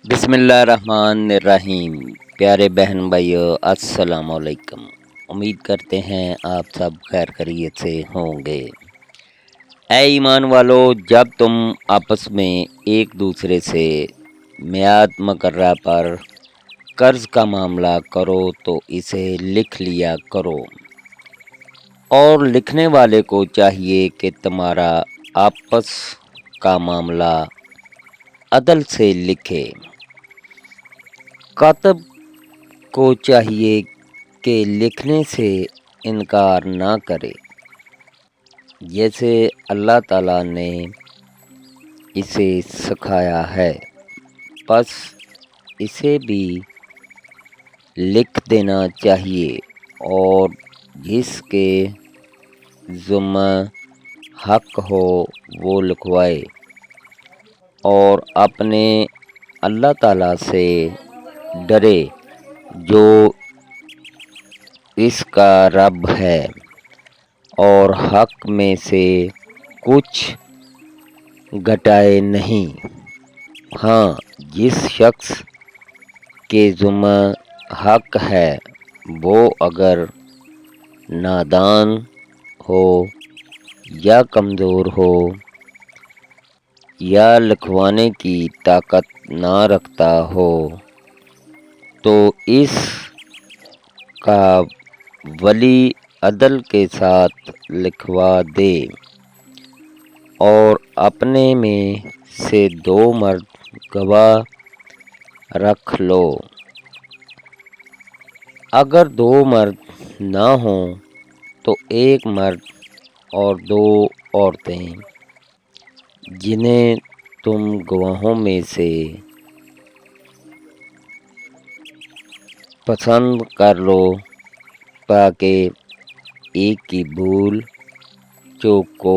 بسم اللہ الرحمن الرحیم۔ پیارے بہن بھائیو السلام علیکم۔ امید کرتے ہیں آپ سب خیر خیریت سے ہوں گے۔ اے ایمان والو، جب تم آپس میں ایک دوسرے سے میعاد مقررہ پر قرض کا معاملہ کرو تو اسے لکھ لیا کرو، اور لکھنے والے کو چاہیے کہ تمہارا آپس کا معاملہ عدل سے لکھے۔ کاتب کو چاہیے کہ لکھنے سے انکار نہ کرے، جیسے اللہ تعالیٰ نے اسے سکھایا ہے، پس اسے بھی لکھ دینا چاہیے، اور جس کے ذمہ حق ہو وہ لکھوائے، اور اپنے اللہ تعالیٰ سے ڈرے جو اس کا رب ہے، اور حق میں سے کچھ گھٹائے نہیں۔ ہاں، جس شخص کے ذمہ حق ہے وہ اگر نادان ہو یا کمزور ہو یا لکھوانے کی طاقت نہ رکھتا ہو تو اس کا ولی عدل کے ساتھ لکھوا دے، اور اپنے میں سے 2 مرد گواہ رکھ لو۔ اگر 2 مرد نہ ہوں تو 1 مرد اور 2 عورتیں جنہیں تم گواہوں میں سے پسند کر لو، تاکہ ایک کی بھول چوک کو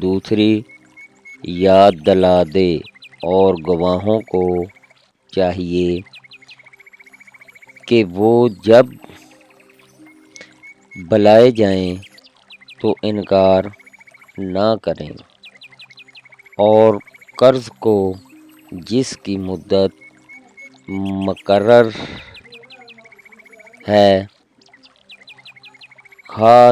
دوسری یاد دلا دے، اور گواہوں کو چاہیے کہ وہ جب بلائے جائیں تو انکار نہ کریں، اور قرض کو جس کی مدت مقرر ہے، خواہ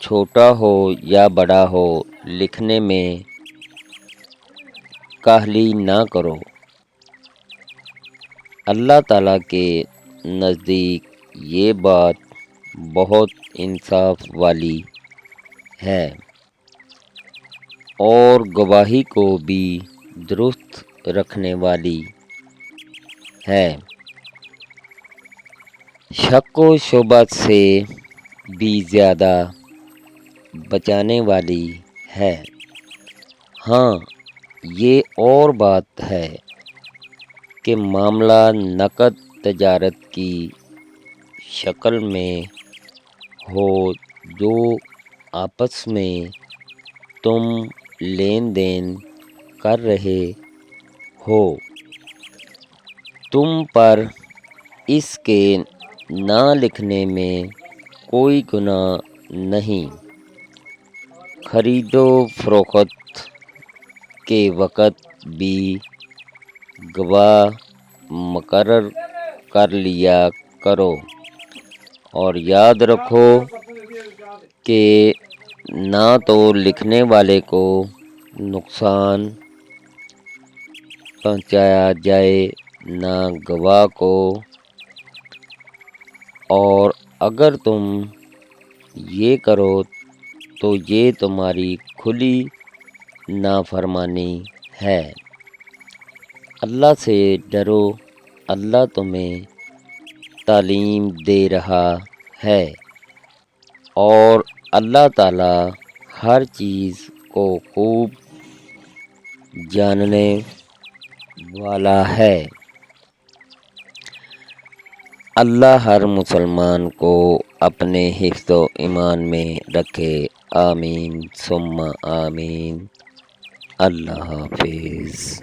چھوٹا ہو یا بڑا ہو، لکھنے میں کاہلی نہ کرو۔ اللہ تعالیٰ کے نزدیک یہ بات بہت انصاف والی ہے، اور گواہی کو بھی درست رکھنے والی ہے، شک و شبہ سے بھی زیادہ بچانے والی ہے۔ ہاں، یہ اور بات ہے کہ معاملہ نقد تجارت کی شکل میں ہو، جو آپس میں تم لین دین کر رہے ہو، تم پر اس کے نہ لکھنے میں کوئی گناہ نہیں۔ خرید و فروخت کے وقت بھی گواہ مقرر کر لیا کرو، اور یاد رکھو کہ نہ تو لکھنے والے کو نقصان پہنچایا جائے نہ گواہ کو، اور اگر تم یہ کرو تو یہ تمہاری کھلی نافرمانی ہے۔ اللہ سے ڈرو، اللہ تمہیں تعلیم دے رہا ہے، اور اللہ تعالیٰ ہر چیز کو خوب جاننے والا ہے۔ اللہ ہر مسلمان کو اپنے حفظ و ایمان میں رکھے، آمین ثم آمین۔ اللہ حافظ۔